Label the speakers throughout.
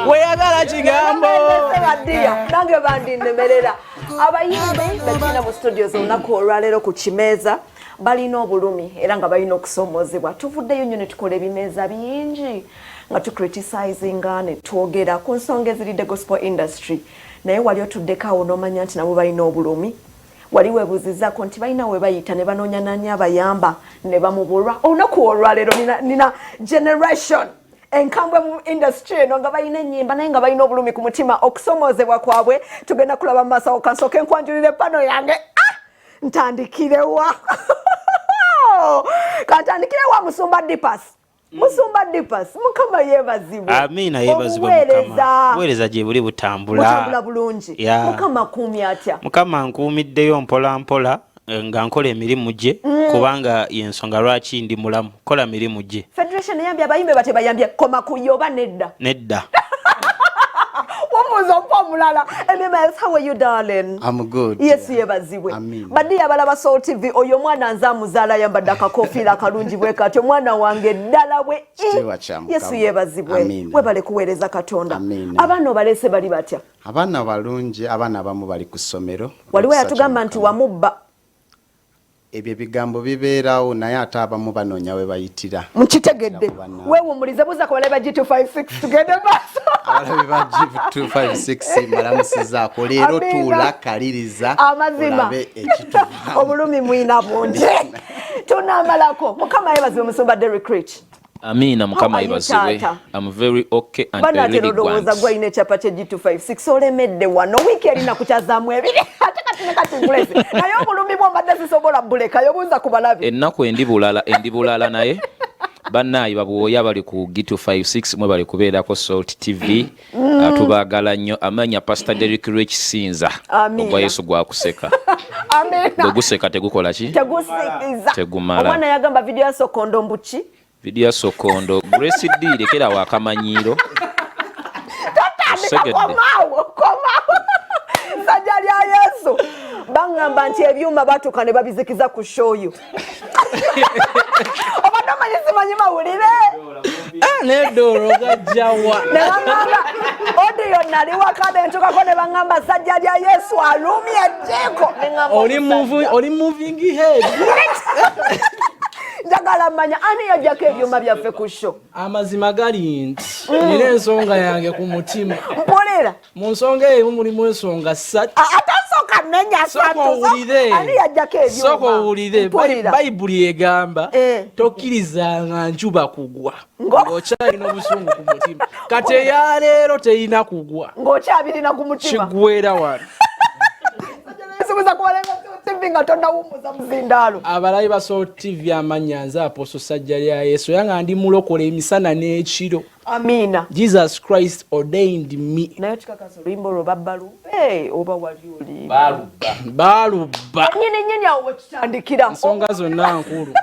Speaker 1: weyagala kigambo
Speaker 2: nange bandindemerera abayimbi bakina mu studios olunaku olwaleero ku kimeeza balina obulumi era nga balina okusoomozebwa tuvuddeyo nnyo ne tukola ebimeeza bingi nga tucriticizinga ne twogera ku nsonga eziridde gospel industry naye wali otuddeko awo n'omanya nti nabo balina obulumi wali weebuuzizaako nti balina we bayita ne banoonya nani abayamba ne bamubulwa olunaku olwaleero nina generation enkambwe mu industry eno nga balina ennyimba naye nga balina obulumi ku mutima okusomoozebwa kwabwe tugenda kulaba mu maaso kansooke nkwanjulire pano yange ntandikirewa kantandikirewa musumba dipas musumba dipas mukama yeebazibwe
Speaker 1: amina yeebazibwe mukama buweereza gye buli butambula
Speaker 2: bulungi mukama kuumi atya
Speaker 1: mukama nkuumiddeyo mpola mpola nga nkola emirimu gye kubanga yensonga lwaki ndi mulamu kola mirimu gye
Speaker 2: federation yambye abayimbe bate bayambye koma kuyoba nedda mulala MMS, how are you darling?
Speaker 3: I'm good.
Speaker 2: Yes, yebaziwe. Badi abalaba Soul TV oyo mwana nzamuzaala yambadde akakofiira akalungi bwe katyo mwana wange ddala bwe Yesu yebazibwe webale kuweereza Katonda abaana obalese bali batya
Speaker 3: abaana balungi abaana abamu bali ku ssomero
Speaker 2: waliwo yatugamba nti wamubba
Speaker 3: ebyo bigambo bibeerawo naye ate abamu banoonya we bayitira
Speaker 2: mukitegedde weewumulize buza kubalaba G256 tugende maaso
Speaker 3: abalabi ba G256 malamusizaako leero tuula kaliriza
Speaker 2: amazima obulumi mwina bungi tunamalako mukama yebaziwe musumba Derek Rich
Speaker 4: Amina mukama yebaziwe I'm very okay and really good
Speaker 2: bana gwine chapa che G256 olemedde wano wiki erina kukyazaamu ebiri kati naye obulumi bw'ombadde zisobola buleka yobuuza ku balabi
Speaker 4: ennaku endibulala naye bannayi babuoya bali ku G256 mwe bali kubeerako Salt TV tubaagala nnyo amanya Pastor Derek Rich Sinza ogwa Yesu gwakuseka bwe guseka tegukola ki tegumala
Speaker 2: omwana yagamba video ya Sokondo mbuki
Speaker 4: video ya Sokondo Grace D lekera wakamanyiiro
Speaker 2: komawo sajali ya Yesu bangamba nti ebyuma batuka ne babizikiza ku show you obadama yesimanyi mawulire
Speaker 1: nedoro gajjawa
Speaker 2: nangamba audio nali wakade ntukako ne bangamba sajali ya Yesu alumye jeko
Speaker 1: oli moving head
Speaker 2: njagala manya ani yajjako ebyuma byaffe ku show
Speaker 1: amazima gali nti nina ensonga yange ku mutima
Speaker 2: mpolera
Speaker 1: mu nsonga eyo mulimu ensonga ssatu
Speaker 2: atasoka nenya ssatu ani yajjako ebyuma
Speaker 1: soko owulire bayibuli egamba tokkirizanga njuba kugwa ng'okyalina obusungu ku mutima kati eyaleero terina kugwa
Speaker 2: ng'okyabirina ku mutima
Speaker 1: kigwera wano abalabi ba Soul TV amanya nze Apostle Sajjali ya Yesu yanga ndi mulokole emisana n'ekiro
Speaker 2: amina
Speaker 1: Jesus Christ ordained me
Speaker 2: naye kikakaso limbo lwo babbalu oba wali oli
Speaker 1: balubba
Speaker 2: nyine awo kitandikira
Speaker 1: nsonga zonna nkulu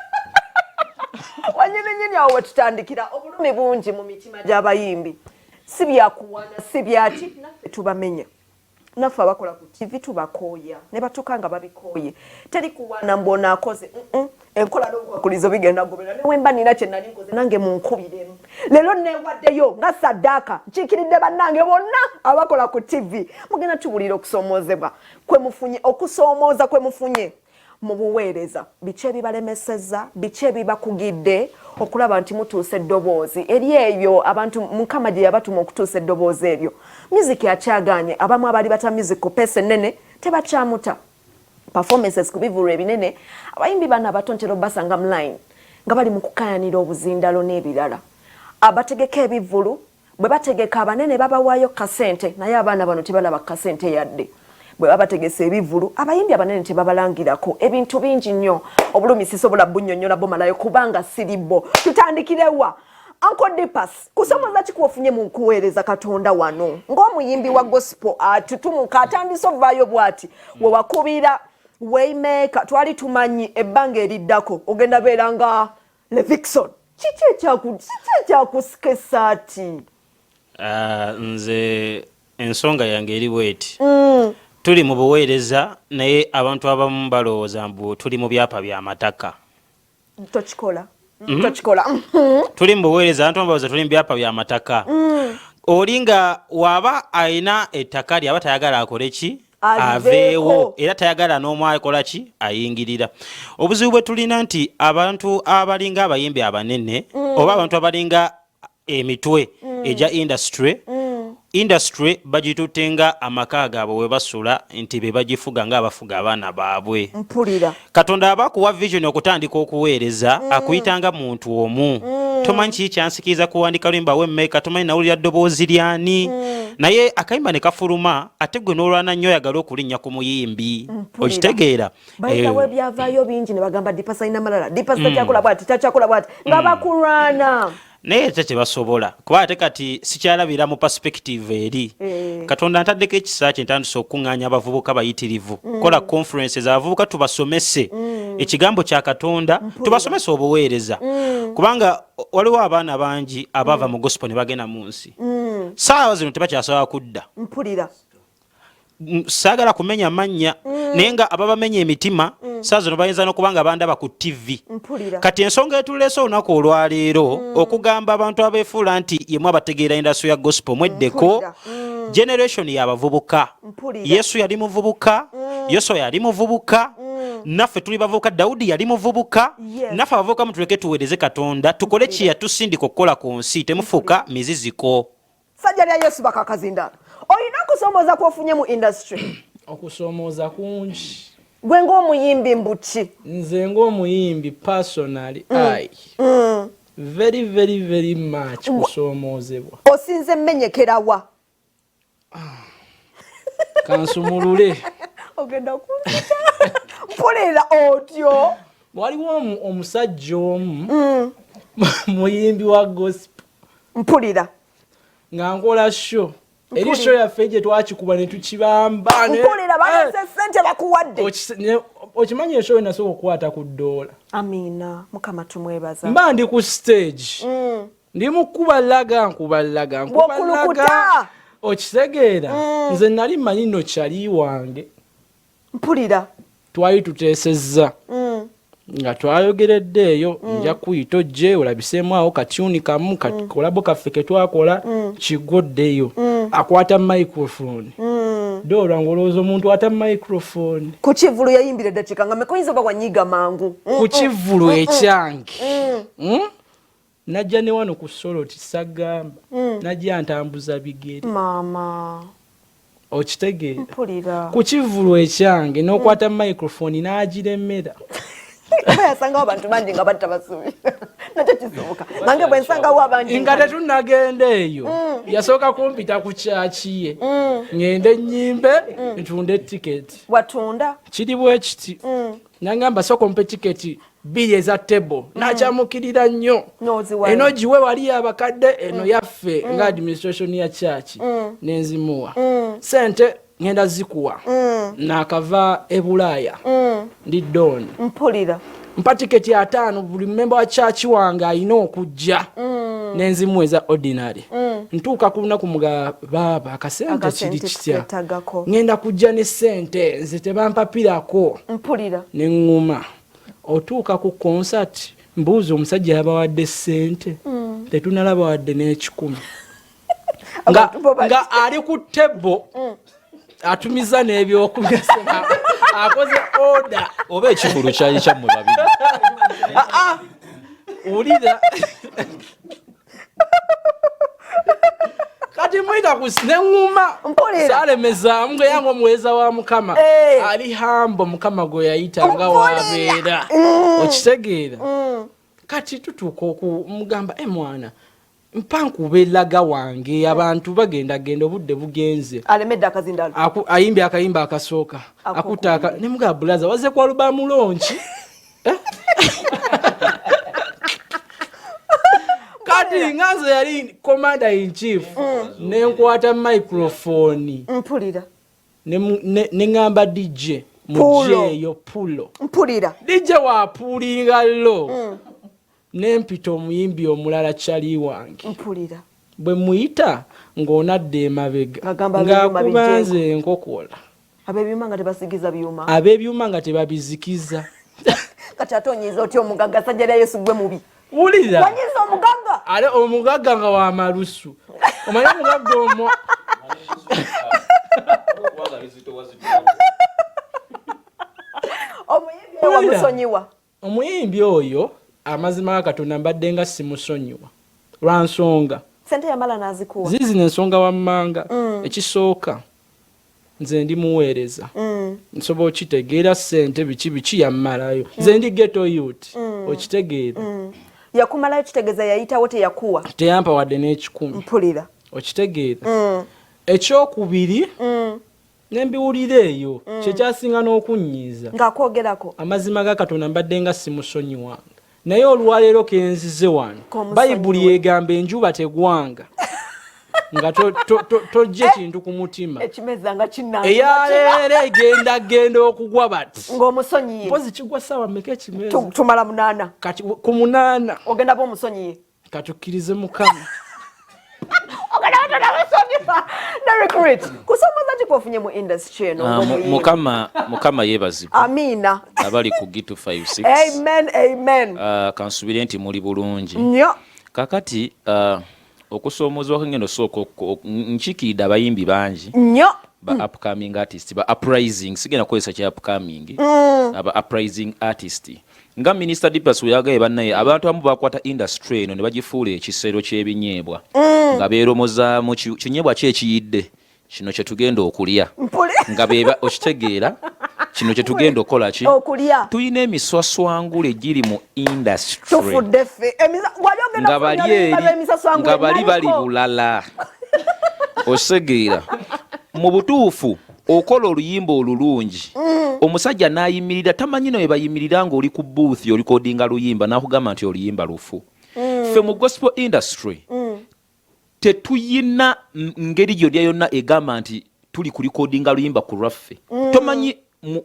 Speaker 2: nyine awo kitandikira obulumi bungi mu mitima gy'abayimbi si byakuwana si byaki naffe tubamenya naffe abakola ku TV tubakooya ne batukanga babikooye teri kuwana mbona akoze enkola n'obukwakkulizo bigenda gobera newe mba nina kye nali nkoze nange munkubiremu leero neewaddeyo nga saddaaka nkiikiridde bannange bonna abakola ku TV mugenda tuwulira okusoomozebwa kwe mufunye okusoomooza kwe mufunye mu buweereza biki ebibalemesezza biki ebibakugidde okulaba nti mutuuse eddoboozi eri ebyo abantu mukama gye yabatuma okutuusa eddoboozi eryo music yakyaganye abamu abali bata music ku pesa ennene tebakyamuta performances ku bivulu ebinene abayimbi bana abatontero basanga mu line nga bali mu kukayanira obuzindalo n'ebirala abategeka ebivulu bwe bategeka abanene babawaayo kasente naye abaana bano tebalaba kasente yadde bwe babategesa ebivulu abayimbi abanene tebabalangirako ebintu bingi nnyo obulumi sisobola bunnyonnyola bomalayo kubanga siribo tutandikirewa Uncle Dipas kusomoza kikuofunye mu kuweereza Katonda wano ng'omuyimbi wa gospel atutumuka atandise ovaayo bwati we wakubira waymaker twali tumanyi ebbanga eriddako ogenda beera nga Levixon kiki ekyakusikesa ati
Speaker 1: nze ensonga yange eri bweti tuli mu buweereza naye abantu abamu balowooza mbu tuli mu byapa by'amataka
Speaker 2: tochikola
Speaker 1: tuli mu buweereza abantu babaza tuli mu byapa by'amataka
Speaker 5: olinga waba alina ettaka lyaba tayagala akole ki aveewo era tayagala n'omu akola ki ayingirira. Obuzibu bwe tulina nti abantu abalinga abayimbi abanene oba abantu abalinga emitwe eja industry bagitutenga amaka gaabwe we basula nti be bagifuga nga abafuga abaana baabwe. Katonda abakuwa vision okutandika okuweereza akuyitanga muntu omu tomanyi kiki kyansikiriza kuwandika luyimba wemmeka tomanyi nawulira ddoboozi lyani naye akayimba ne kafuluma ate gwe n'olwana nnyo oyagala okulinnya ku muyimbi okitegeera
Speaker 2: bayitawe byavaayo bingi ne bagamba dipasa ina malala dipasa kyakola bwati takyakola bwati nga bakulwana
Speaker 5: naye ate basobola kuba ate kati sikyalabira mu perspective eri Katonda ntaddeko ekisa kye ntandise okuŋŋaanya abavubuka bayitirivu kola conferences abavubuka tubasomese ekigambo kya Katonda tubasomese obuweereza kubanga waliwo abaana bangi abava mu gospel ne bagenda mu nsi saawa zino tebakyasobola kudda saagala kumenya mannya naye nga ababamenya emitima saa zino bayinza n'okubanga bandaba ku TV kati ensonga etuleese olunaku olwaleero okugamba abantu abeefuula nti yemu abategeera industry ya gospel mweddeko generation y'abavubuka Yesu yali muvubuka Yoso yali muvubuka naffe tuli bavubuka Dawudi yali muvubuka naffe abavubuka mutuleke tuweereze Katonda tukole kye yatusindika okukola ku nsi temufuuka miziziko
Speaker 2: sajja lya Yesu bakakazindala olina kusomooza kwofunye mu industry
Speaker 1: okusomooza kungi
Speaker 2: gwe ng'omuyimbi mbuki
Speaker 1: nze ng'omuyimbi personally very much kusomoozebwa
Speaker 2: osinze mmenyekerawa
Speaker 1: kansumulule
Speaker 2: ogenda kumpita mpulira otyo
Speaker 1: waliwo omusajja omu muyimbi wa gospel
Speaker 2: mpulira
Speaker 1: nga nkola show eri show yaffe gye twakikuba ne tukibamba
Speaker 2: mpulira bagese ssente bakuwadde
Speaker 1: okimanyi eshow enasooka okukwata ku $1.
Speaker 2: Amina mukama tumwebaza
Speaker 1: mba ndi ku stage ndi mukuba laga okitegeera nze nali manyi nno kyali wange
Speaker 2: mpulira
Speaker 1: twali tuteesezza nga twayogeredde eyo nja kuyita ojje olabiseemu awo katyuni kamu kolabo kaffe ke twakola kigoddeyo akwata microphone doolwa ng'olowooza omuntu ata microphone
Speaker 2: ku kivulu yayimbira eddakiika nga mekoyinza oba wanyiga mangu
Speaker 1: ku kivulu ekyange najja ne wano ku Soloti sagamba najja ntambuza bigere
Speaker 2: maama
Speaker 1: okitegeera
Speaker 2: mpulira
Speaker 1: ku kivulu ekyange n'okwata microphone n'agiremera
Speaker 2: yasangawo abantu bangi nga batabasuubira nakyo kisoboka nange bwe nsangawo abangi
Speaker 1: nga tetunnagenda eyo yasooka kumpita ku kyaki ye ngende ennyimbe ntunde tiketi
Speaker 2: watunda
Speaker 1: kiri bwe kiti nangamba sooka ompe tiketi 2 eza table nakyamukirira nnyo eno giwe wali abakadde eno yaffe nga administration ya church nenzimuwa sente ngenda zikuwa nakava ebulaaya ndi Don
Speaker 2: mpulira
Speaker 1: mpa tiketi 5 buli member wa church wange alina okujja nenzimweza ordinary ntuuka ku lunaku muga baba akasente kiri kitya ngenda kujja ne sente nze tebampapirako
Speaker 2: mpulira
Speaker 1: neŋŋuma otuuka ku concert mbuuza omusajja yabawadde sente tetunalaba wadde n'10 nga ali ku tebo atumiza n'ebyokumesa akoze order
Speaker 5: oba ekikulu kyali kyammwe babiri
Speaker 1: ulira kati mwita kusineŋŋuma salemezaamu nga yange omuweereza wa Mukama ali hambo Mukama gwe yayita nga wabeera okitegeera kati tutuuka okumugamba mwana mpankuba elaga wange abantu bagendagenda obudde bugenze
Speaker 2: alemedde akazindalo
Speaker 1: ayimbi akayimba akasooka akutaka ne mugaba bulaza waze kwa lubamu lonchi kati nganze yali commander in chief nenkwata microphone
Speaker 2: mpulira
Speaker 1: ne ngamba DJ mujeyo pulo
Speaker 2: mpulira
Speaker 1: DJ wa pulinga lo nempita omuyimbi omulala kyali wange
Speaker 2: mpulira
Speaker 1: bwe muyita ng'onadde emabega ng'akubanze enkokola
Speaker 2: ab'ebyuma nga tebasigiza byuma
Speaker 1: ab'ebyuma nga tebabizikiza
Speaker 2: kati ate onyiiza otya omugaga sajja lya Yesu gwe mubi
Speaker 1: Wulira.
Speaker 2: Wanyiza omugagga.
Speaker 1: Ale omugagga nga wa malusu. Omanyi omugagga omwo.
Speaker 2: Omuyimbi wa musonyiwa.
Speaker 1: Omuyimbi oyo amazima Katonda mbadde nga simusonyiwa. Lwa nsonga.
Speaker 2: Sente yamala n'azikuwa.
Speaker 1: Zizi n'ensonga wammanga. Ekisooka. Nze ndi muweereza. Nsobola okitegeera ssente biki yammalayo. Nze ndi ghetto youth. Okitegeera.
Speaker 2: Yakumalayo kitegeeza yayitawo teyakuwa.
Speaker 1: Teyampa wadde n'ekikumi.
Speaker 2: Mpulira.
Speaker 1: Okitegeera. Ekyokubiri nembiwulira eyo kyekyasinga n'okunnyiiza.
Speaker 2: Ng'akwogerako.
Speaker 1: Amazima ga Katonda mbadde nga simusonyiwanga. Naye olwaleero kenzize wano. Bayibuli egamba enjuba tegwanga. Nga tojje kintu ku mutima.
Speaker 2: Ekimeza nga kinnanga.
Speaker 1: Eyaleero genda okugwa bati.
Speaker 2: Ng'omusonyiye.
Speaker 1: Mpozi kigwa ssaawa mmeka ekimeza?
Speaker 2: Tumala 8.
Speaker 1: Kati ku 8.
Speaker 2: Ogenda b'omusonyiye.
Speaker 1: Katukkirize Mukama.
Speaker 2: Ogenda batona musonyiwa. Directorate. Kusomoza ki kwofunye mu industry eno?
Speaker 4: Mukama yeebazibwe.
Speaker 2: Amina.
Speaker 4: Abali ku G256.
Speaker 2: Amen.
Speaker 4: Kansubire nti muli bulungi.
Speaker 2: Nnyo.
Speaker 4: Kakati okusoomooza okugenda osooka nkikiridde abayimbi bangi.
Speaker 2: Nnyo.
Speaker 4: Ba upcoming artist, ba uprising, sigenda kukozesa kya upcoming. Aba uprising artist. Nga Minister Dipas uyagaye bannaye abantu abamu bakwata industry eno ne bagifuula ekisero ky'ebinyeebwa. Nga beeromoza mu kinyeebwa kyekiyidde. Kino kye tugenda okulya. Nga beba okitegeera kino kye tugenda okola ki?
Speaker 2: Okulya.
Speaker 4: Tuyina emiswaswangule giri mu industry.
Speaker 2: Tufudde ffe.
Speaker 4: Nga bali bulala. Osegeera. Mu butuufu okola oluyimba olulungi. Omusajja n'ayimirira tamanyi no yebayimirira ng'oli ku booth olikodinga luyimba n'akugamba nti oluyimba lufu. Ffe mu gospel industry tetuyina ngeri gyolya yonna egamba nti tuli kulikodinga luyimba ku lwaffe. Tomanyi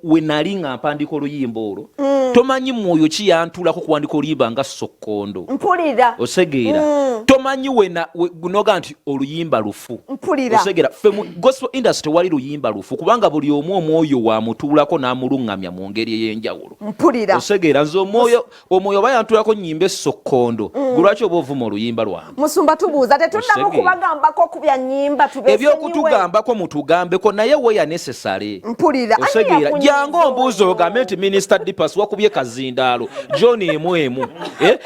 Speaker 4: we nali nga mpandika oluyimba olwo. Tomanyi mwoyo ki yantulako kuwandika oluyimba nga Sokkondo.
Speaker 2: Mpulira.
Speaker 4: Osegeera. Tomanyi noga nti oluyimba lufu.
Speaker 2: Mpulira.
Speaker 4: Osegeera. Ffe mu gospel industry wali luyimba lufu kubanga buli omu omwoyo wamutuulako n'amulungamya mu ngeri ey'enjawulo.
Speaker 2: Mpulira.
Speaker 4: Osegeera nze omwoyo bayantulako nnyimba Sokkondo. Lwaki oba ovuma oluyimba lwange?
Speaker 2: Musumba tubuuza tetunnamu kubagambako kubya nnyimba tubeesonyiwe.
Speaker 4: Ebyokutugambako mutugambeko naye weya necessary.
Speaker 2: Mpulira.
Speaker 4: Osegeera. Jangu ombuuzo ogambe nti Minister Dipas wakubye kazindaalo John emu.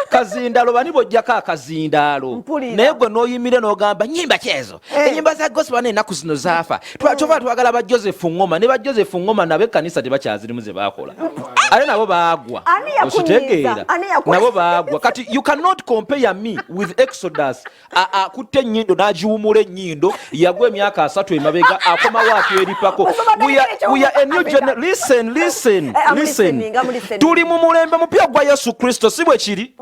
Speaker 4: Kazindaalo bani bojjako akazindaalo. Naye gwe n'oyimire n'ogamba nnyimba kyezo. Ennyimba za gospel n'ennaku zino zaafa. Kyova twagala ba Joseph Ngoma ne ba Joseph Ngoma nabe ekkanisa tebakyazirimu ze baakola. Ale nabo baagwa. Okitegeera. Nabo baagwa. Kati you cannot compare me with Exodus. Akutte ennyindo n'agiwumula ennyindo yagwa emyaka 3 emabega akomawo atyo eripako. We are a new generation. Listen. Tuli mu mulembe mupya gwa Yesu Kristo si bwe kiri.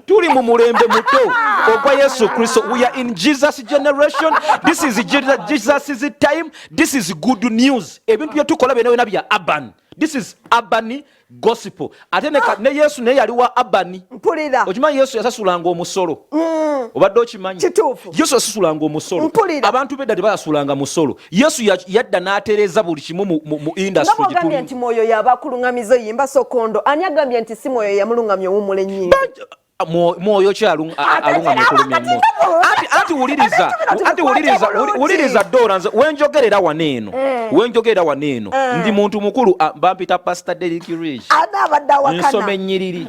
Speaker 4: Tuli mu mulembe muto ogwa Yesu Kristo. We are in Jesus generation. This is Jesus' time. This is good news. Ebintu bye tukola bino bya urban. This is urban gospel. Ate ne Yesu ne yali wa urban.
Speaker 2: Mpulira.
Speaker 4: Okimanyi Yesu yasasulanga omusolo. Obadde okimanyi?
Speaker 2: Kituufu.
Speaker 4: Yesu yasasulanga omusolo.
Speaker 2: Mpulira.
Speaker 4: Abantu bedda tebayasulanga musolo. Yesu yadda n'atereeza buli kimu mu industry
Speaker 2: gituli. Ngabagambye nti mwoyo yabakulungamizzo yimba Sokkondo. Ani agambye nti si mwoyo yamulungamya owummula ennyimba.
Speaker 4: Mwoyo ki alungamya okulumya mwoyo. Anti wuliriza Dora nze wenjogerera waneeno. Ndi muntu mukulu bampita Pastor Derek Rich. Nsoma ennyiriri.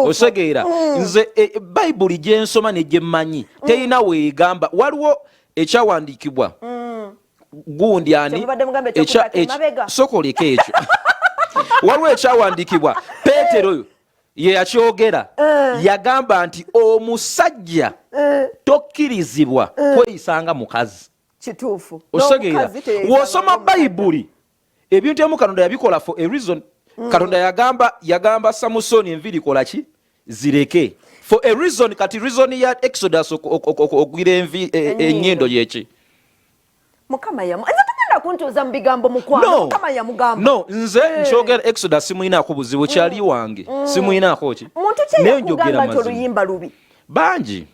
Speaker 4: Osegeera. Nze Bayibuli gye nsoma ne gye mmanyi. Teyina weegamba. Waliwo ekyawandiikibwa. Gundi ani. Sokoleka ekyo. Waliwo ekyawandiikibwa. Peetero ye yakyogera yagamba nti omusajja tokkirizibwa kweyisanga mukazi.
Speaker 2: Kituufu.
Speaker 4: Osegeera. Wosoma Bayibuli ebintu emu Katonda yabikola for a reason. Katonda yagamba Samusoni enviri kola ki zireke for a reason. Kati reason ya Exodus okugwira ennyindo yeki.
Speaker 2: Mukama yamu. Kuntuuza mu bigambo mukwano. Mukama yamugamba.
Speaker 4: No, nze nkyogera Exodus simuyinaako buzibu kyali wange. Simuyinaako ki?
Speaker 2: Muntu kyeyakugamba nti oluyimba lubi.
Speaker 4: Bangi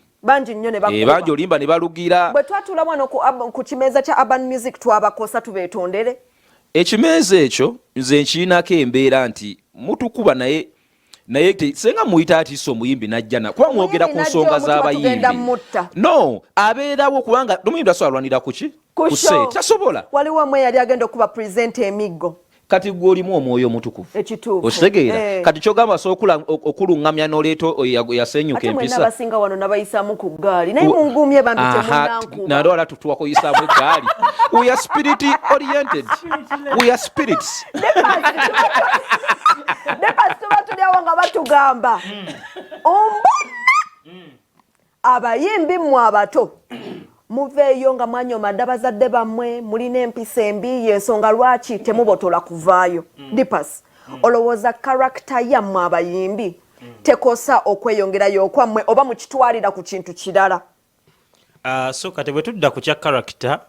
Speaker 2: nnyo ne bakuba.
Speaker 4: Bangi olimba ne balugira.
Speaker 2: Bwe twatula wano ku kimeeza kya urban music twabakosa tubeetondere.
Speaker 4: Ekimeeza ekyo nze nkirinako embeera nti mutukuba naye naye senga muyita atiisa omuyimbi najjana kuba mwogera ku nsonga z'abayimbi no abeerawo kubanga omuyimbi asobola alwanira kuki kuse tasobola
Speaker 2: waliwo omwe yali agenda okuba purezenta emiggo
Speaker 4: kati gwe olimu omwoyo omutukuvu okitegeera kati kyogamba asobola okuluŋŋamya n'oleeta yasenyuka empisa
Speaker 2: nabasinga wano nabayisaamu ku ggaali naye mungumye bambi temunankuba
Speaker 4: nando wala tutuwa kuyisaamu eggaali we are spirit oriented we are spirits
Speaker 2: Depasi tuba tulyawo nga batugamba abayimbi mmwe abato muveeyo nga mwanyoma dda bazadde bammwe mulina empisa embi y'ensonga lwaki temubotola kuvaayo Dipasi olowooza karakita yammwe abayimbi tekosa okweyongerayo okwammwe oba mukitwalira ku kintu kirala
Speaker 5: so kati bwe tudda ku kya karakita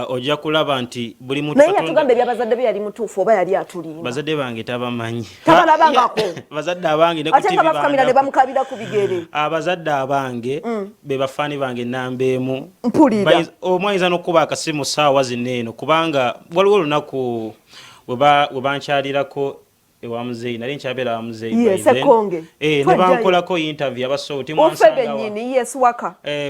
Speaker 5: ojja kulaba nti buli muntu
Speaker 2: naye yatugamba ebyabazadde be yali mutuufu oba yali atulimba
Speaker 5: bazadde bange tabamanyi
Speaker 2: tabalabangako
Speaker 5: bazadde abange
Speaker 2: ate nga bafukamira ne bamukabira ku bigere
Speaker 5: abazadde abange be bafaani bange namba emu
Speaker 2: mpulira
Speaker 5: omwayinza n'okuba akasimu saawa zineeno kubanga waliwo olunaku we bankyalirako ewa muzeeyi nali nkyabeera wa muzeeyi ne bankolako interview abasouti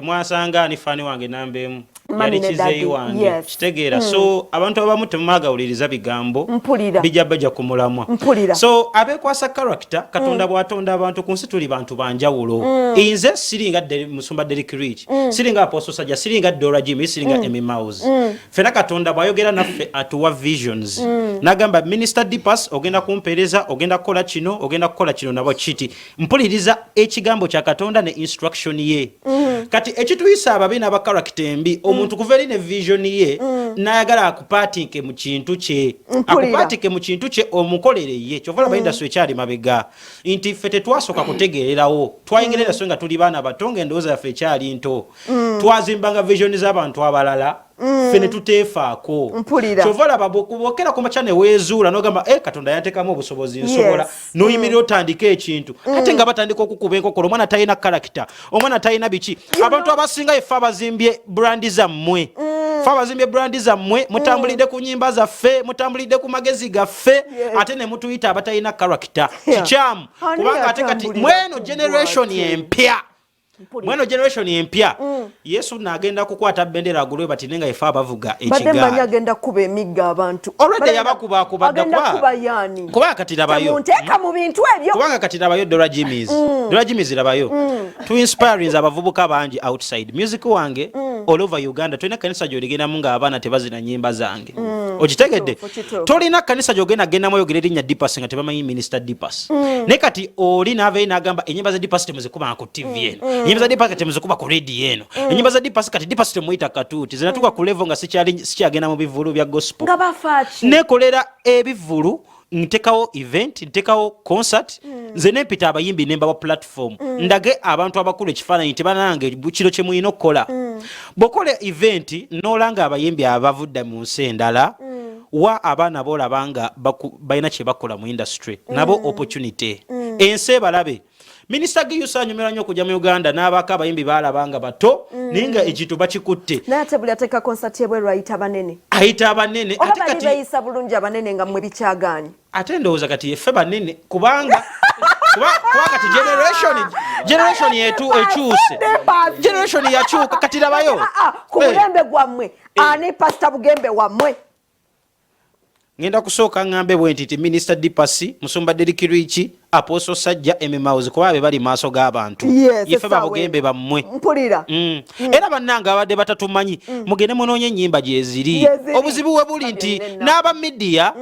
Speaker 5: mwasanga ni faani wange namba emu yali kizeeyi wange kitegeera so abantu abamu temumagawuliriza bigambo bijja bajja ku mulamwa so abeekwasa karakita katonda bw'atonda abantu ku nsi tuli bantu banjawulo nze siringa musumba Derek Rich siringa Apostle Sajja siringa Dora Jimmy siringa Emmy Mouse fena katonda bw'ayogera naffe atuwa visions nagamba Minister Dipas ogenda kumpeereza ogenda kukola kino nabo kiti mpuliriza ekigambo kya katonda ne instruction ye kati ekituyisa ababi n'abakarakita embi omuntu kuva eri ne vision ye n'ayagala akupatinke mu kintu kye omukolere ye kyovala abayindasitule ekyali mabega nti ffe tetwasooka kutegeererawo twayingerera so nga tuli baana bato ng'endowooza yaffe ekyali nto twazimbanga vision z'abantu abalala ffe ne tuteefaako kyovala babokera ku makya ne weezuula n'ogamba katonda yanteekamu obusobozi nsobola n'oyimirira otandika ekintu ate nga batandika okukuba enkokolo omwana talina karakita omwana talina biki abantu abasinga yeffe abazimbye brandi zammwe mutambulidde ku nyimba zaffe mutambulidde ku magezi gaffe ate ne mutuyita abatalina karakita kikyamu kubanga ate kati mweno generation empya Yesu n'agenda kukwata bendera agulwe bati nenga ifa abavuga ekigaali
Speaker 2: badde manya agenda kuba emigga abantu
Speaker 5: already yabakuba kuba kati labayo
Speaker 2: munteka mu bintu ebyo
Speaker 5: kubanga kati labayo Dora Jimmy's labayo to inspire abavubuka bangi outside music wange all over Uganda tulina kanisa gy'oligenda mu ng'abaana tebazina nyimba zange okitegedde tolina kanisa gy'ogenda gendamu oyogera erinnya Dipas nga tebamanyi Minister Dipas ne kati oli n'aveeyo n'agamba ennyimba za Dipas temuzikuba ku TV eno ennyimba za Dipas temuzikuba ku radio eno ennyimba za Dipas kati Dipas temuyita katuuti zinatuuka ku level nga sikyagenda mu bivulu bya gospel
Speaker 2: nga bafaaki
Speaker 5: nekolera ebivulu ntekawo event ntekawo concert nze nempita abayimbi nembawa platform ndage abantu abakulu ekifaananyi tebanange kino kye mulina okukola bw'okola event n'olanga abayimbi abavudde mu nsi endala wa abaana boolabanga balina kye bakola mu industry nabo opportunity ensi balabe Minisita Giyusa anyumira nnyo okujja mu Uganda n'abaako abayimbi baalabanga bato naye nga ekintu bakikutte
Speaker 2: naye ate buli ateeka konsati ebweru ayita abanene
Speaker 5: ate
Speaker 2: kati bayisa bulungi abanene nga mmwe bikyagaanyi
Speaker 5: ate ndowooza kati yeffe banene kubanga kati generation yetu ekyuse generation yakyuka kati labayo
Speaker 2: ku mulembe gwammwe ani pasita bugembe wammwe
Speaker 5: ngenda kusooka ngambe bwentiti Minister Dipas musumba Derek Rich Apostle Sajja Emmy Mouse kuba be bali maaso g'abantu yeffe babugembe bammwe
Speaker 2: mpulira
Speaker 5: era bannanga abadde batatumanyi mugende munoonye ennyimba gyeziri obuzibu we buli nti n'aba media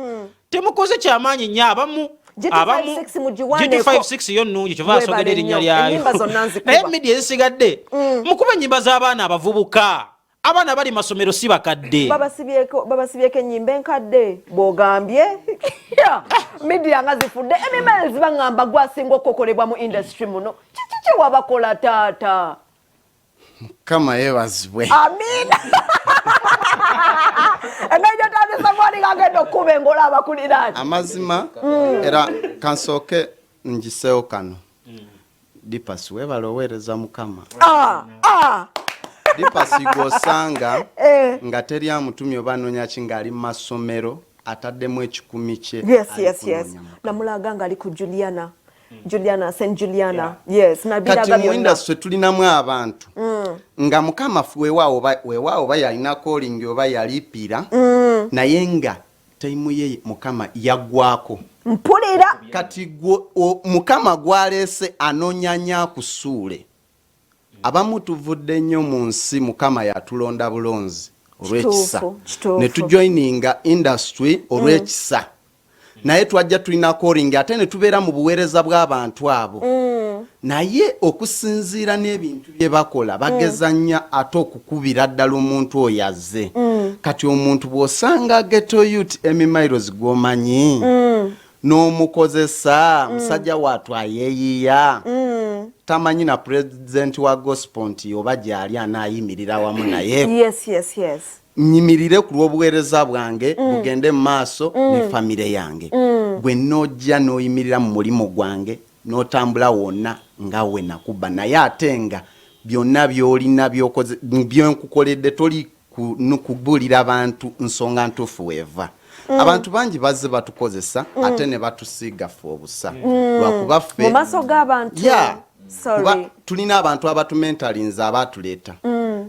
Speaker 5: temukoze kyamaanyi nnyo abamu G256 yo nnungi kyova asogera erinnya lyayo naye media ezisigadde mukuba ennyimba z'abaana abavubuka abaana bali masomero si bakadde
Speaker 2: babasibyeko ennyimba enkadde bw'ogambye media nga zifudde emimails baŋŋamba gwasinga okukolebwa mu industry muno kiki wabakola taata
Speaker 3: Mukama yeebazibwe
Speaker 2: amina engeri gyotandisa mwani ngagenda okuba engola abakuliraani
Speaker 3: amazima era kansooke ngiseewo kano Dipas weebala oweereza Mukama Dipas gw'osanga nga teri amutumye oba anoonya ki ng'ali mu masomero ataddemu ekikumi kye
Speaker 2: yes namulaga nga ali ku Juliana Juliana St Juliana yes
Speaker 3: nabiraga kati mu industry tulinamu abantu nga mukama fu weewaawo bayalina calling oba yalipira naye nga time ye mukama yagwako
Speaker 2: mpulira
Speaker 3: kati mukama gwalese anonyanya kusuule abamu tuvudde nnyo mu nsi mukama yatulonda bulonzi olw'ekisa ne tujoininga industry olw'ekisa naye twajja tulina calling ate ne tubeera mu buweereza bw'abantu abo naye okusinziira n'ebintu bye bakola bagezanya ate okukubira ddala omuntu oyo azze kati omuntu bw'osanga ghetto youth emiles gw'omanyi n'omukozesa musajja wattu ayeeyiya tamanyi na president wa gospel nti oba gy'ali anaayimirira wamu naye nyimirire ku lw'obuweereza bwange bugende mu maaso ne famire yange gwe nojja n'oyimirira mu mulimu gwange n'otambula wonna nga we nakuba naye ate nga byonna by'olina byenkukoledde toli kubuulira abantu nsonga ntuufu weeva abantu bangi bazze batukozesa ate ne batusiiga ffe obusa lwakuba ffe
Speaker 2: mu maaso g'abantu
Speaker 3: tulina abantu abatumentaliza abatuleeta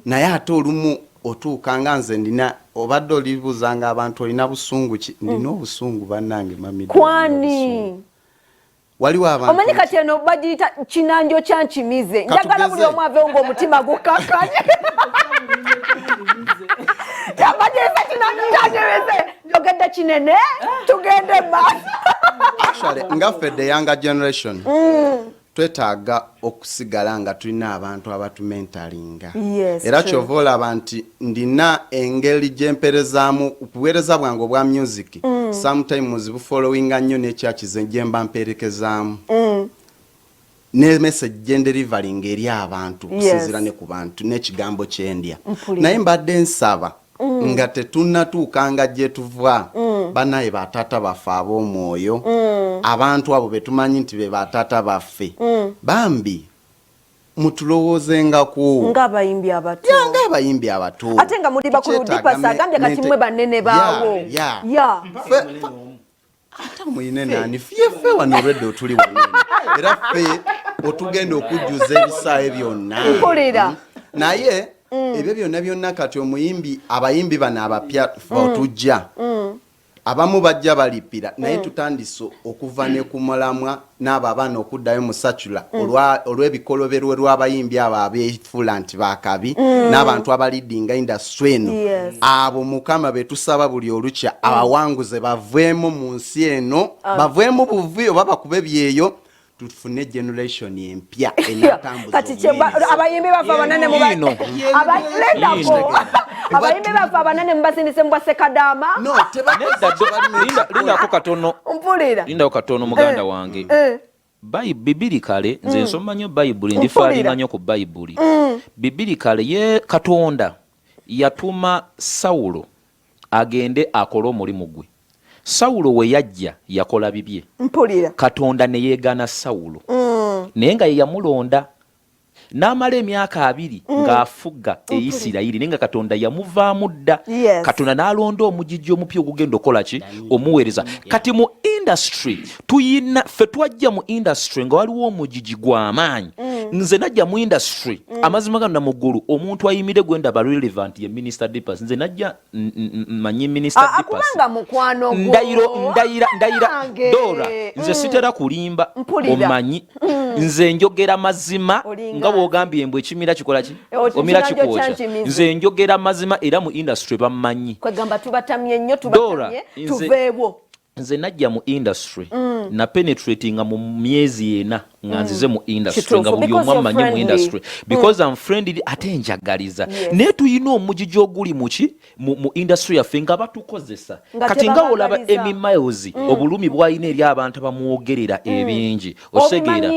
Speaker 3: naye ate olumu otuuka nga nze ndina obadde olibuuzanga abantu olina busungu ki ndina obusungu bannange mamidde
Speaker 2: kwani
Speaker 3: waliwo abantu
Speaker 2: omanyi kati eno bagiyita kinanjo kyankimize njagala buli omu avewo ng'omutima gukkakanye kyabagiyita kinanjo kyankimize njogedde kinene tugende maaso
Speaker 3: nga ffe the younger generation twetaaga okusigala nga tulina abantu abatumentalinga era kyova olaba nti ndina engeri gyemperezaamu okuweereza bwange obwa music sometimes bufollowinga nnyo nekyakize gyemba mperekezaamu ne message gyenderivaling eri abantu kusinziira ne ku bantu n'ekigambo kyendya naye mbadde nsaba nga tetunnatuukanga gye tuva banaye batata baffe ab'omwoyo abantu abo betumanyi nti be batata baffe bambi mutulowoozengaku ng'abayimbi abato
Speaker 2: ate nga muli bakulu dipasa agambye kati mwe banene baawo
Speaker 3: ate muyine nani fye wano olwedde otuli wanene era ffe otugenda okujjuza ebisaawe byonna naye ebyo byonna kati omuyimbi abayimbi bano abapya otujja abamu bajja balipira naye tutandise okuva ne ku mulamwa n'abo abaana okuddayo mu sacula olw'ebikoloberwe lw'abayimbi abo abeefuula nti bakabi n'abantu abalidinga industry eno abo mukama betusaba buli olukya abawanguze baveemu mu nsi eno baveemu buvi oba bakube byeyo tufune generation empya enatambuza
Speaker 2: kati abayimbi bafa abanene mu abayimbi bafa abanene mubasindise mubase kadama
Speaker 4: lindako katono lindako katono muganda wange bibiri kale nze nsoma nnyo bayibuli ndifaalinga nnyo ku bayibuli bibiri kale ye katonda yatuma Sawulo agende akole omulimu gwe Sawulo we yajja yakola bibye katonda ne yeegana Sawulo naye nga ye yamulonda n'amala emyaka 2 ng'afuga Isirayiri naye nga katonda yamuvaamu dda katonda n'alonda omugigi omupya ogugenda okola ki omuweereza kati mu industry tuyina ffe twajja mu industry nga waliwo omugigi gw'amaanyi nze najja mu industry amazima gano namuggulu omuntu ayimire gwenda ba relevant ye minister Dipas nze najja manyi minister Dipas ndayira Dora nze sitera kulimba omanyi nze njogera mazima nga bw'ogambye embwa ekimira kikola ki omira kikwocha nze njogera mazima era mu industry bammanyi
Speaker 2: kwegamba tubatamye nnyo tubatamye tuveewo
Speaker 4: nze najja mu industry na penetrating mu myezi 4 nga nzize mu industry nga buli omu amanyi mu industry because I'm friendly ate njagaliza naye tuyina omugigi oguli mu industry yaffe nga batukozesa kati nga olaba emiles obulumi bwalina eri abantu abamwogerera ebingi osegeera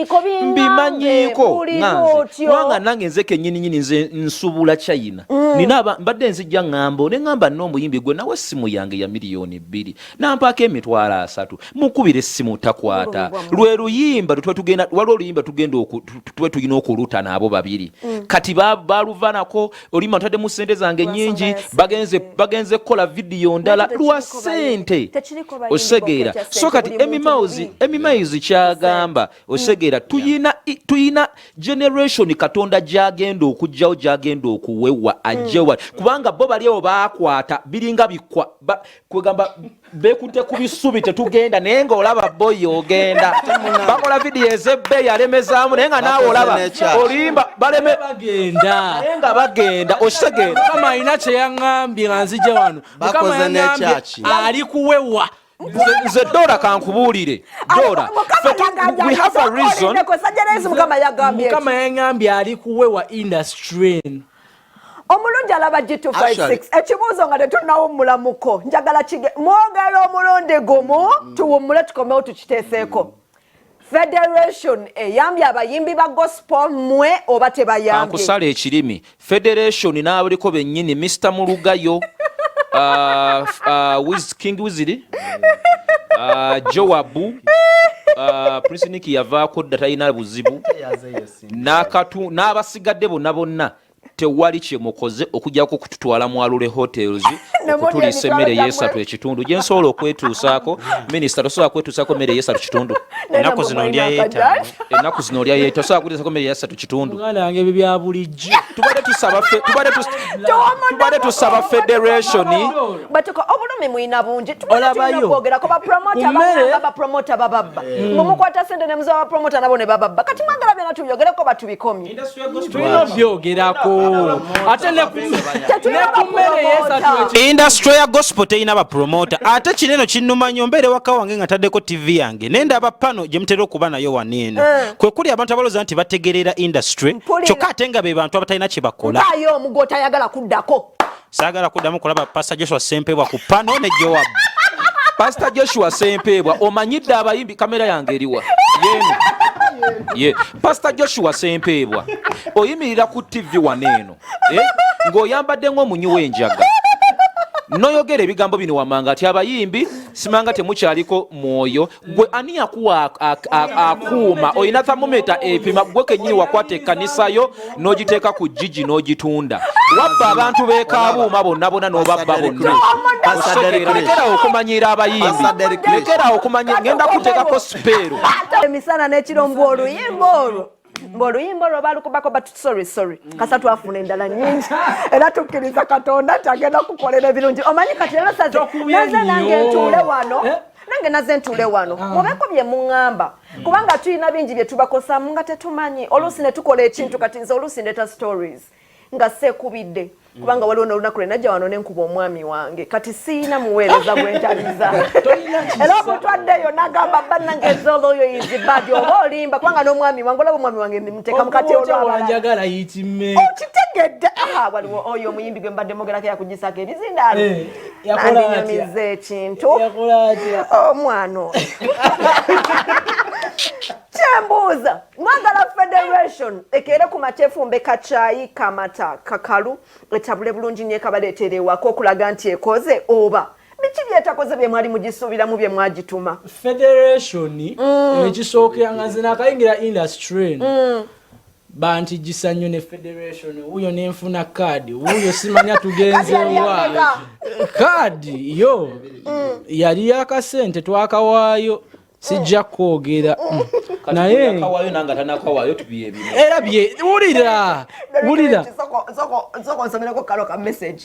Speaker 4: mbimanyiiko nganze wanga nange nze kennyini nze nsubula China nina mbadde nzijja ngamba ne ngamba n'omuyimbi gwe nawe essimu yange ya miliyoni 2 nampaako emitwalo 3 mukubira essimu takwata lwe luyimba lwe tugenda waliwo oluyimba tugenda tube tulina okuluta nabo babiri kati baluvanako oluyimba ntaddemu ssente zange nnyingi bagenze kukola vidiyo ndala lwa ssente osegeera so kati emimayizi kyagamba osegeera tuyina generation katonda gyagenda okujjawo gyagenda okuwewa ajjewa kubanga bo bali abo bakwata biringa bikwa kwegamba bekutte ku bisubi tetugenda naye ng'olaba boyi ogenda bakola vidiyo ez'ebbeeyi alemezaamu naye nga naawe olaba oluyimba baleme naye nga bagenda osegeera
Speaker 1: mukama alina kyeyaŋŋambye nga nzija wano mukama yaŋŋambye ali kuwewa
Speaker 4: nze Dora kankubuulire Dora we have a reason
Speaker 1: mukama yaŋŋambye ali kuwewa industry
Speaker 2: omulungi alaba G256 ekibuuzo nga tetunnawummulamuko njagala mwogera omulonde gumu tuwummule tukomewo tukiteeseeko Federation eyambye abayimbi ba gospel mwe oba tebayambye
Speaker 4: ankusala ekirimi Federation n'abaliko bennyini Mr. Mulugayo King Wizard Joabu Prince Nick yavaako dda talina buzibu n'abasigadde bonna tewali kyemukoze okujjako kututwala mu Alule Hotels okutulisa emmere y'esatu ekitundu gye nsobola okwetuusaako minisita tosobola kwetuusaako emmere y'esatu kitundu
Speaker 5: ennaku zino olya yeetaano
Speaker 4: tosobola kwetuusaako emmere y'esatu kitundu
Speaker 1: muganda wange ebyo bya bulijjo
Speaker 2: tubadde
Speaker 4: tusaba Federation
Speaker 2: batuko obulumi mwina bungi tubaddeokwogerako bapromota bababba ng'omukwata ssente ne muziba bapromota nabo ne bababba kati mwagala byonna tubyogereko batubikomye
Speaker 1: tulina byogerako ate
Speaker 5: industry ya gospel teyina bapromota ate kineno kinnuma nnyo mbeere waka wange nga taddeko TV yange nendaba pano gye mutera okuba nayo waneeno kwe kuli abantu abalowooza nti bategerera industry kyokka ate nga be bantu abatalina kye bakola
Speaker 2: ayo omugo otayagala kuddako
Speaker 5: saagala kuddamu kulaba Pastor Joshua Sempebwa ku pano ne Joab
Speaker 4: Pastor Joshua Sempebwa omanyidde abayimbi kamera yange eriwa Pastor Joshua Sempebwa oyimirira ku TV waneeno ng'oyambadde ng'omunyi w'enjaga noyogera ebigambo bino wamanga ati abayimbi simanga temukyaliko mwoyo gwe ani yakuwa akuuma olina thermometer epima gwe kenyini wakwata ekkanisayo n'ogiteeka ku jiji n'ogitunda wabba abantu beekaabuuma bonna n'obabba bonna lekerawo okumanyira abayimbi lekerawo okumanyira ngenda kuteekako sipeero
Speaker 2: emisana n'ekiro mbu oluyimba olwo ng'oluyimba olwo balukubako but sorry kasa twafuna endala nyingi era tukkiriza katonda nti agenda kukolera ebirungi omanyi kati era naze naze ntuule wano mubeeko bye muŋŋamba kubanga tulina bingi bye tubakosamu nga tetumanyi oluusi ne tukola ekintu kati nze oluusi ndeta stories nga seekubidde kubanga waliwo n'olunaku lwe najja wano nenkuba omwami wange kati siina muweereza bwentaliza era obutwaddeyo n'agamba bannange ezoloyo izibadi oba olimba kubanga n'omwami wange olaba omwami wange muteeka mukati
Speaker 1: olwanjagala yitime
Speaker 2: okitegedde waliwo oyo omuyimbi gwe mbadde mogerako yakugisaako ebizindaalo nandinyumiza ekintu omwana oyo kyembuuza mwagala Federation ekeere ku makyefumbe kacayi kamata kakalu etabule bulungi nnyo ekabaleetera ewaka okulaga nti ekoze oba biki byetakoze bye mwali mugisuubiramu bye mwagituma
Speaker 1: Federation ekisookera nga nze nakayingira industry banti gisa nnyo ne Federation wuyo nenfuna kaadi wuyo simanya tugenze wa kaadi yo yali yakasente twakawaayo sijja kwogera naye
Speaker 4: kawayo nanga tanakawayo tubiye bino
Speaker 1: era bye wulira
Speaker 2: soko nsomero kalo ka message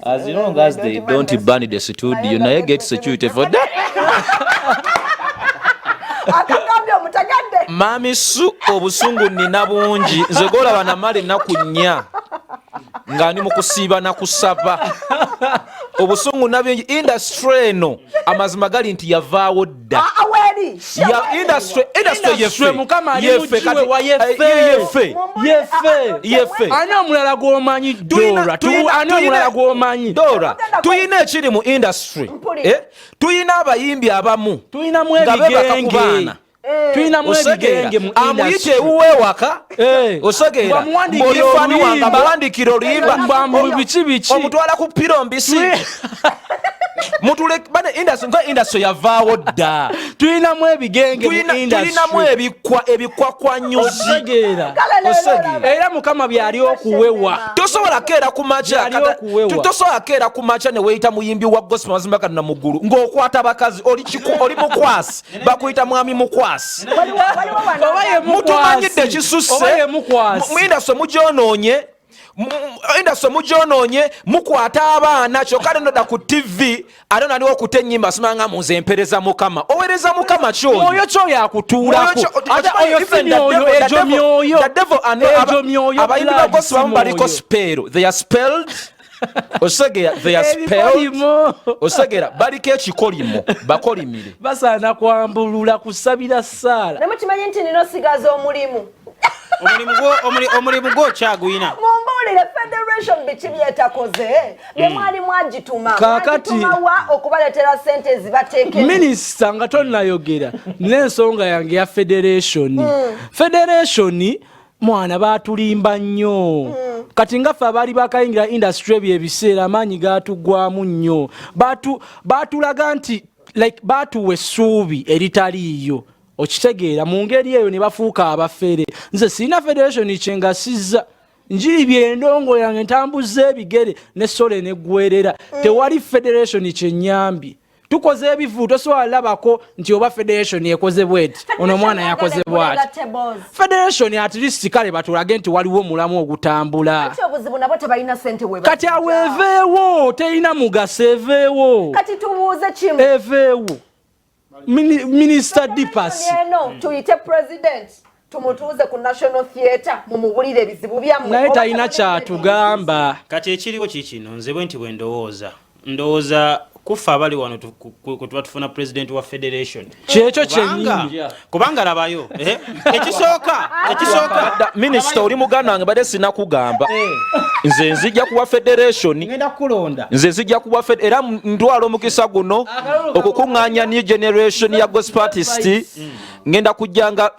Speaker 4: as long as they don't burn the studio naye get security for that
Speaker 2: akagambye omutagadde
Speaker 4: mami su obusungu nina bungi nze golaba namale nakunya nga ndi mu kusiiba na kusaba obusungu nabingi industry eno amazima gali nti yavaawo dda industry yefe
Speaker 1: mukama ali mujiwe wa yefe ani omulala gwomanyi Dora ani omulala gwomanyi
Speaker 4: Dora tuyina ekiri mu industry tuyina abayimbi abamu
Speaker 1: tuyinamu ebigenge tuyinamu ebigenge mu
Speaker 4: amuyite ewuwe waka osogera ng'olifani wange amuwandikira oluyimba omutwala ku piro mbisi industry yavaawo dda
Speaker 1: tulinamu ebigenge mu industry,
Speaker 4: tulinamu ebikwa kwa nyuzi.
Speaker 1: Era Mukama byali okuwewa.
Speaker 4: Tosobola keera ku makya, tosobola keera ku makya ne weeyita muyimbi wa gospel mazima kana muggulu ng'okwata bakazi oli mukwasi bakuyita mwami mukwasi. Mutumanyidde ekisusse mu industry mugyonoonye mukwata abaana kyokka nodda ku TV ate naliwo okuta ennyimba simanga muze empereza Mukama. Owereza Mukama
Speaker 1: mwoyo kyoyo akutuulako egyo myoyo
Speaker 4: abayimbi ba gospel bamu baliko spell, they are spelled osegera baliko ekikolimo bakolimire
Speaker 1: basaana kwambulula kusabira ssaala.
Speaker 2: Namukimanyi nti nino sigaza omulimu
Speaker 5: omulimu gw'okyaguyina.
Speaker 2: Mumbuulire federation biki byetakoze bye mwali mwagituma wa okubaleetera sente ezibateeke.
Speaker 1: Minisita nga tonnayogera n'ensonga yange ya federation. Federation mwana baatulimba nnyo. Kati ngaffe abaali bakayingira industry ebyo ebiseera amaanyi gaatugwamu nnyo. Baatulaga nti baatuwa essuubi eritaliiyo. Okitegeera mu ngeri eyo ne bafuuka abafere. Nze sirina federation kyengasiza. Njiri byendongo yange ntambuza ebigere n'essole n'eggwerera. Tewali federation kyennyambi. Tukoze ebivu tosobola labako nti oba federation ekoze bweti ono mwana yakoze bwati. Federation at least kale batulage nti waliwo mulamu ogutambula. Kati aweeveewo teyina mugaso eveewo.
Speaker 2: Kati tubuuze kimu
Speaker 1: eveewo Minister Dipasi
Speaker 2: tuyite president tumutuuze ku National Theatre mumubulire ebizibu byammwe
Speaker 1: naye talina kyatugamba.
Speaker 5: Kati ekiriwo kikino nze bwe nti bwe ndowooza kufa abali wano kutuba tufuna president wa federation
Speaker 1: kyekyo kyennyini
Speaker 5: kubanga labayo ekisooka
Speaker 4: minisita oli muganda wange badde sinakugamba nze nzija kuwa federation
Speaker 1: ngenda kulonda
Speaker 4: nze nzija kuwa era ndwala omukisa guno okukuŋŋaanya new generation ya gospel artist ngenda kujjanga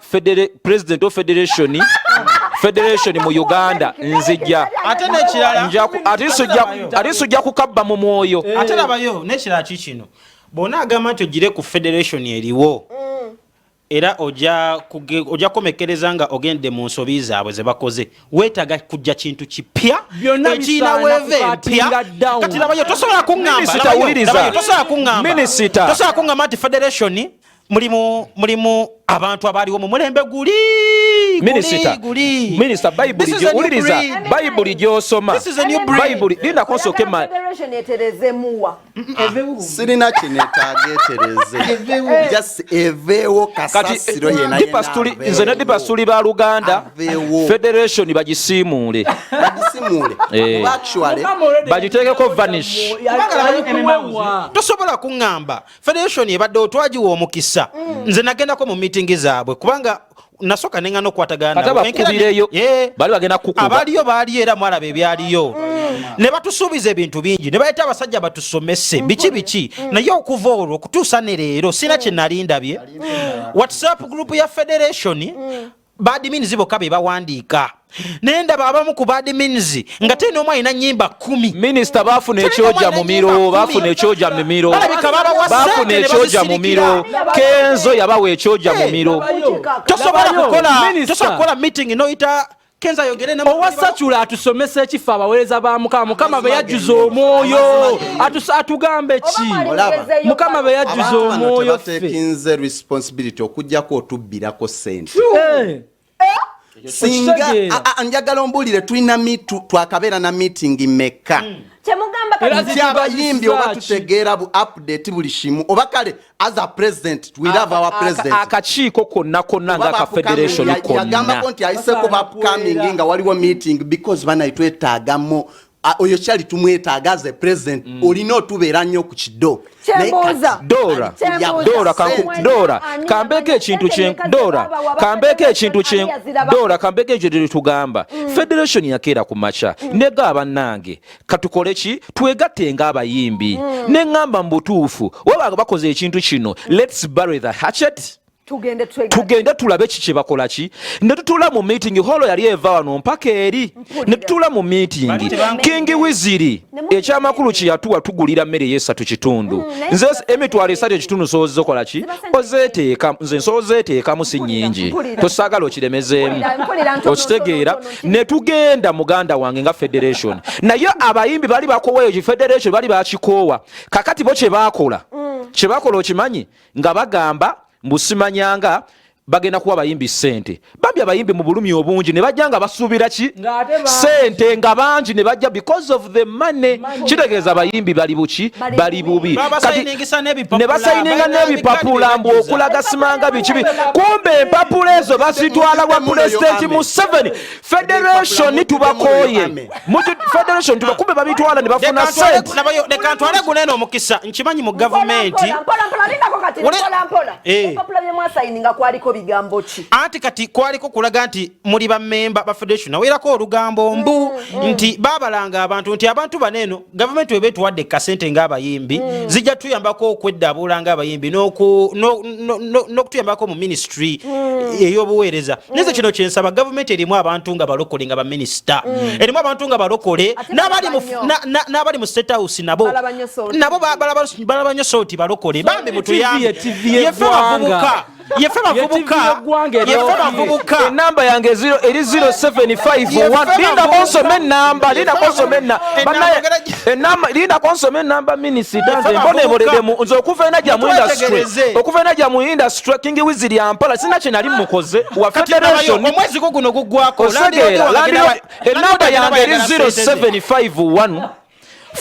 Speaker 4: president of federation mu Uganda nzija
Speaker 5: ate n'ekirala
Speaker 4: ate sujja kukabba mu mwoyo
Speaker 5: ate labayo n'ekirala kikino bona agamba nti ogire ku federation eriwo era ojja komekereza nga ogende mu nsobi zaabwe ze bakoze weetaga kujja kintu kipya ekina weeve empya kati labayo tosobola kuŋŋamba nti federation mulimu abantu abaliwo mu mulembe
Speaker 4: Minister Bible gy'osoma Bible linda konsoke ma
Speaker 3: sirina kinetaaga etereze just eveewo kasasiro yena
Speaker 4: nze ne Dipasi tuli ba Luganda federation bagisiimuule
Speaker 3: actually
Speaker 4: bagiteekeko vanish.
Speaker 5: Tosobola kuŋŋamba federation ebadde otwagiwa omukisa nze nagendako mu meeting zaabwe kubanga nasoka nengano kwatagana
Speaker 4: bakubireyo bali bagenda kukuba
Speaker 5: abaliyo baali era mwalaba ebyaliyo ne batusuubiza ebintu bingi ne bayita abasajja batusomese biki naye okuva olwo okutuusa ne leero sina kye nali ndabye WhatsApp group ya federation badmins bokka be bawandiika nendaba abamu ku badmins nga tena omu alina nnyimba 10.
Speaker 4: minisita baafuna ekyoja mu miro baafuna ekyoja mu miro Kenzo yabawa ekyoja mu miro.
Speaker 5: Tosobola kukola meeting noyita Kenzo ayogere na
Speaker 1: owasachula atusomesa ekifa abaweereza ba Mukama be yajjuza omwoyo atugambe ki Mukama be yajjuza omwoyo
Speaker 3: tekinze responsibility okujjako otubbirako sente singa njagala ombulire tulina twakabeera na meeting meka
Speaker 2: kyemugamba
Speaker 3: abayimbi oba tutegeera bu update buli kimu oba kale as a president we love our president
Speaker 4: akakiiko konna nga aka federation konna
Speaker 3: yagambako nti ayiseko ba upcoming nga waliwo meeting because bana itwetaagamo oyo kyali tumwetaaga as a president olina otubeera nnyo ku kido
Speaker 4: Dora kambeko ekintu kye tugamba federation yakeera ku macha nega bannange katukole ki twegatte nga abayimbi neŋŋamba mu butuufu wabanga bakoze ekintu kino let's bury the hatchet tugende tulabe kiki bakola ki ne tutula mu meeting holo yali eva wano mpaka eri ne tutula mu meeting King Wiziri ekyamakulu kiyatuwa tugulira mmere yesatu kitundu nze emitwalo esatu ekitundu soozi zokola ki ozeeteeka nze nsoozeeteekamu si nnyingi tosagala okiremezeemu okitegeera ne tugenda muganda wange nga federation naye abayimbi bali bakoweeyo ki federation bali bakikoowa kakati bo kye baakola okimanyi nga bagamba mbusimanyanga bagenda kuwa abayimbi ssente bambi abayimbi mu bulumi obungi ne bajja nga basuubira ki ssente nga bangi ne bajja because of the money kitegeeza abayimbi bali buki bali bubi ne basayininga n'ebipapula mbu okulaga simanga bikibi kumbe empapula ezo bazitwala wa president mu 7 federation tubakooye federation tubakumbe babitwala ne bafuna ssente
Speaker 5: leka ntwale guneeno omukisa nkimanyi mu gavumenti
Speaker 2: bigambo ki
Speaker 5: anti kati kwaliko kulaga nti muli bammemba ba federation naweerako olugambo mbu nti babalanga abantu nti abantu baneeno gavumenti webetuwadde kasente ng'abayimbi zijja tuyambako okweddaabula ng'abayimbi n'okutuyambako mu ministry ey'obuweereza neze kino kyensaba gavumenti erimu abantu nga balokole nga baminisita erimu abantu nga balokole n'abali mu state house nabo balaba nnyo sooti balokole bambi mutuyambe yefe bavubuka
Speaker 4: enamba yange eri 0751 linda konsome enamba minisita nze mbonebolelemu nze okuva ena gya mu industry King Wiziri Ampala sina kye nali mukoze wa federation
Speaker 5: omwezi guno guggwako
Speaker 4: enamba yange eri 0751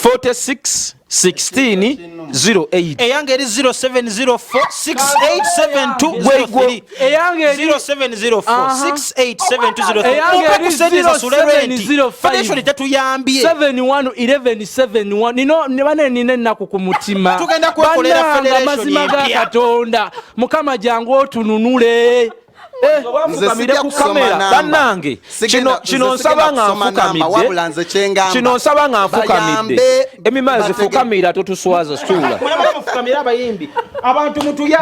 Speaker 4: 46 16 08
Speaker 5: eyange eri 0704 687203 eyange 0704 687203 sule renti federation tetuyambye
Speaker 1: 711171 nino nebane nine nnaku ku mutima
Speaker 5: tugenda kwekolera federation
Speaker 1: mazima ga Katonda mukama jangu otununule
Speaker 3: nze ku kamera
Speaker 4: bannange kino nsaba nga nfukamidde emimazi zifukamira totuswaza stula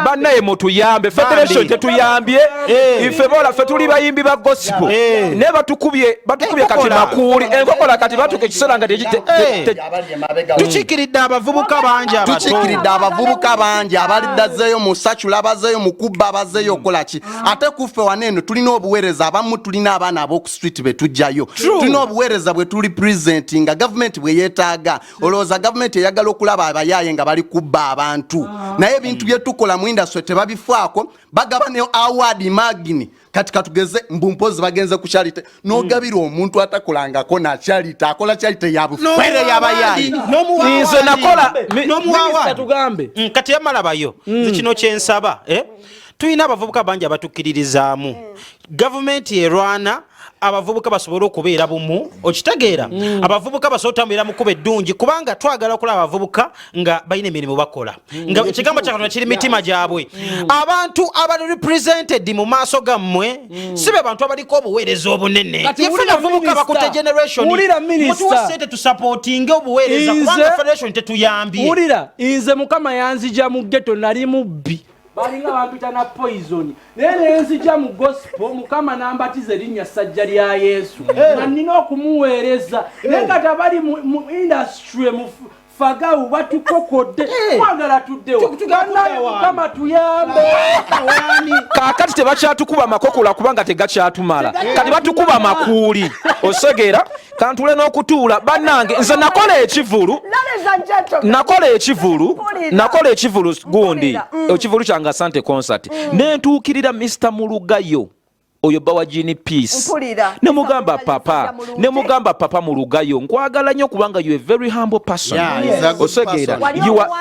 Speaker 4: bannaye mutuyambe federation tetuyambye ife bola fe tuli bayimbi ba gospel ne batukubye kati makuli enkokola kati batuke kisola nga
Speaker 5: tukikiridde abavubuka bangi abaliddazeeyo mu sachula abazeeyo mu kubba abazeeyo okolaki ate ffe waneno tulina obuweereza abamu tulina abaana ab'oku street betujjayo tulina obuweereza bwe tuli present nga gavumenti bwe yeetaaga olowooza gavumenti eyagala okulaba abayaaye nga bali kubba abantu naye ebintu bye tukola mu industry tebabifaako bagaba ne award magini kati katugeze mbumpozi bagenze ku charity n'ogabira omuntu atakolangako na charity akola charity ya bufere y'abayaaye
Speaker 4: nze nakola
Speaker 5: n'omuwawa tugambe kati yamalabayo kino kyensaba tuyina abavubuka bangi abatukkiririzaamu gavumenti erwana abavubuka basobole okubeera bumu okitegeera abavubuka basobole otambulira mu kkubo eddungi kubanga twagala okulaba abavubuka nga balina emirimu bakola nga ekigambo kya Katonda kiri mitima gyabwe abantu abali represented mu maaso gammwe si be bantu abaliko obuweereza obunene yefe abavubuka bakutte generation mutuwa ssente tusapootinge obuweereza kubanga federation tetuyambye
Speaker 1: wulira nze mukama yanzija mu ghetto nali mubbi balinga bampita na poison naye nenzija mu gospel mukama nambatiza erinnya ssajja lya Yesu nga nina okumuweereza naye nga tabali mu industry mu fagawu batukokodde twagala tuddewo mukama tuyambe
Speaker 4: kakati tebakyatukuba makokola kubanga tegakyatumala kati batukuba makuuli osegera kantule n'okutuula bannange nze nakola ekivulu gundi ekivulu kyange Asante concert nentuukirira Mr. Mulugayo oyo bawa Gini peace ne mugamba papa Mulugayo nkwagala nnyo kubanga you a very humble person osegera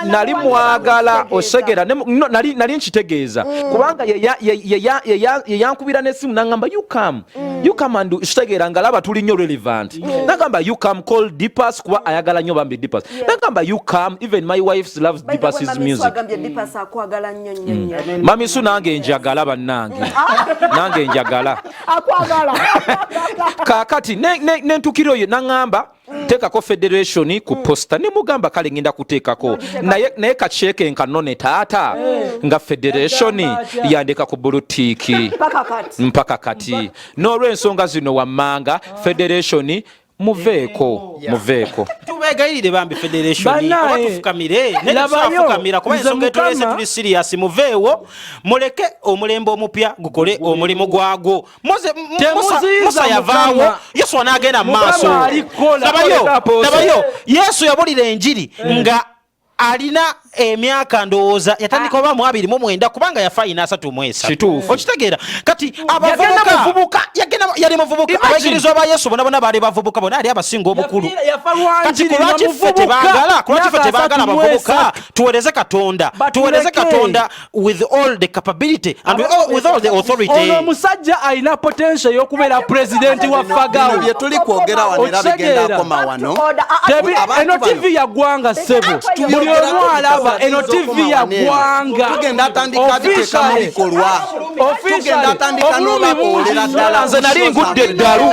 Speaker 4: nali mwagala osegera nali nkitegeeza kubanga yeyankubira n'essimu nangamba you come and osegera ngalaba tuli nnyo relevant nagamba you come call Dipas kuba ayagala nnyo bambi Dipas nagamba you come even my wife loves Dipas's music mami su nange njagala bannange nange njagala akwagala kakati nentukiro ye nangamba tekako federation ku posta ne mugamba kale ngenda kutekako naye kacheke nkanone taata nga federation yandeka ku bulutiki mpaka kati n'olw'ensonga zino wammanga federation muveeko
Speaker 5: tubegayirire bambi federation abatufukamire netusafukamira kuba ensonga etulese tuli serious muveewo muleke omulembe omupya gukole omulimu gwagwo musa yavaawo yesu anaagenda mu maaso nabayo yesu yabulira enjiri nga alina emyaka ndowooza yatandika oba mu 29 kubanga yafa ina 33 okitegeera kati abavubuka yali muvubuka abayigirizwa ba yesu bona baali bavubuka bona ali abasinga obukulu kati kulwaki ffe tebaagala abavubuka tuweereze katonda with all the capability and with all the authority.
Speaker 1: Ono omusajja alina potential y'okubeera president wa fagawo
Speaker 3: bye tuli kwogera wano era bigenda koma wano
Speaker 1: eno TV ya gwanga sebo buli omu alaba eno TV ya gwanga
Speaker 3: tugenda atandika biteeka mu bikolwa tugenda atandika n'obakoolera ddala
Speaker 4: nze nali ngudde eddalu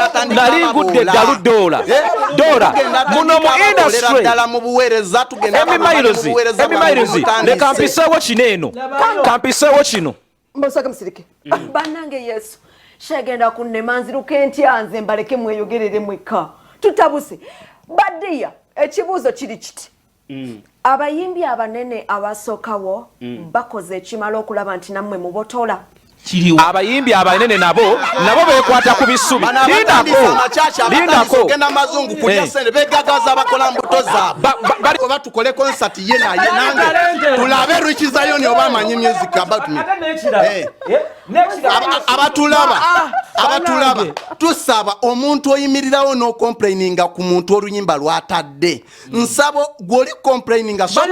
Speaker 4: dola muno mu industry
Speaker 3: ddala mu buweereza tugenda
Speaker 4: emimairozi leka mpiseewo kino eno kampiseewo kino
Speaker 2: mbosaka musirike bannange yesu shagenda kunnemanziruka entya nze mbaleke mweyogerere mweka tutabuse badiya ekibuuzo kiri kiti abayimbi abanene abasookawo bakoze ekimala okulaba nti nammwe mubotola
Speaker 4: abayimbi abanene nabo bekwata ku bisubi
Speaker 3: lindako genda mazungu kulya sente begagaza bakola mbuto zaabwe oba tukole concert ye naye nange tulabe Richie Zion oba amanyi music about me abatulaba tusaba omuntu oyimirirawo no complaininga ku muntu oluyimba lwatadde nsabo gwoli complaininga soko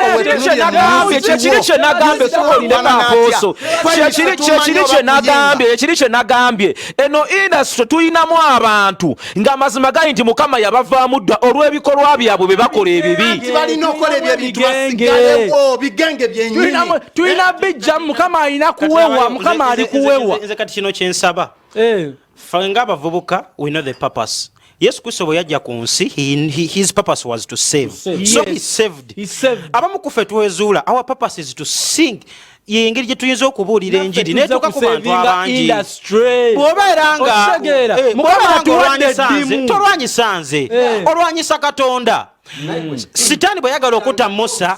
Speaker 4: ekiri kye nagambye eno industry tuyinamu abantu ng'amazima gali nti mukama yabavaamu dda olw'ebikolwa byabwe bye bakola ebibi
Speaker 3: balina okukola ebyo ebintu basigalewo bigenge byennyini
Speaker 1: tulina bijja mukama alina kuwewa mukama ali kuwewa
Speaker 5: nze kati kino kyensaba ffe ng'abavubuka we know the purpose. Yesu Kristo bwe yajja ku nsi his purpose was to save. So he saved. Abamu ku ffe twezuula our purpose is to sing. Yengeri gye tuyinza okubuulira enjiri netuuka ku bantu abangi bw'obeera nga tolwanyisa nze olwanyisa Katonda. Sitaani bwe yagala okutta Musa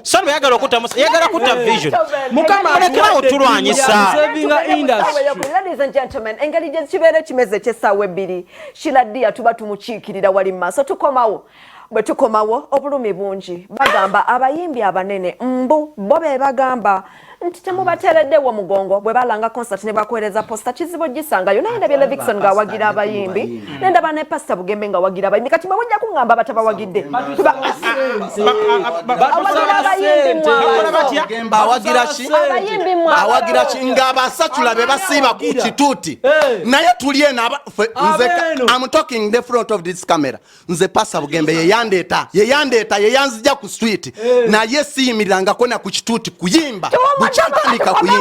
Speaker 5: Sitaani bwe yagala okutta Musa yagala kutta vision mukama lekerawo tulwanyisa.
Speaker 2: Ladies and gentlemen, engeri gye kibeera kimeze eky'essaawa ebbiri Shiladiya tuba tumukiikirira wali mu maaso bwe tukomawo obulumi bungi bagamba abayimbi abanene mbu bo be bagamba nti temubateereddewo mugongo bwe balanga concert ne bakuweereza posta kizibu gisangayo naye ndabye Levikson ng'awagira abayimbi nendaba ne Pastor Bugembe ng'awagira abayimbi kati mwe mujja kuŋŋamba batabawagidde
Speaker 3: awagira ki ng'abasatula be basiiba ku kituuti naye tuli eno nze I'm talking the front of this camera nze Pastor Bugembe yeyanzija ku street naye siyimirirangako na ku kituuti kuyimba bukyatandika kuyimba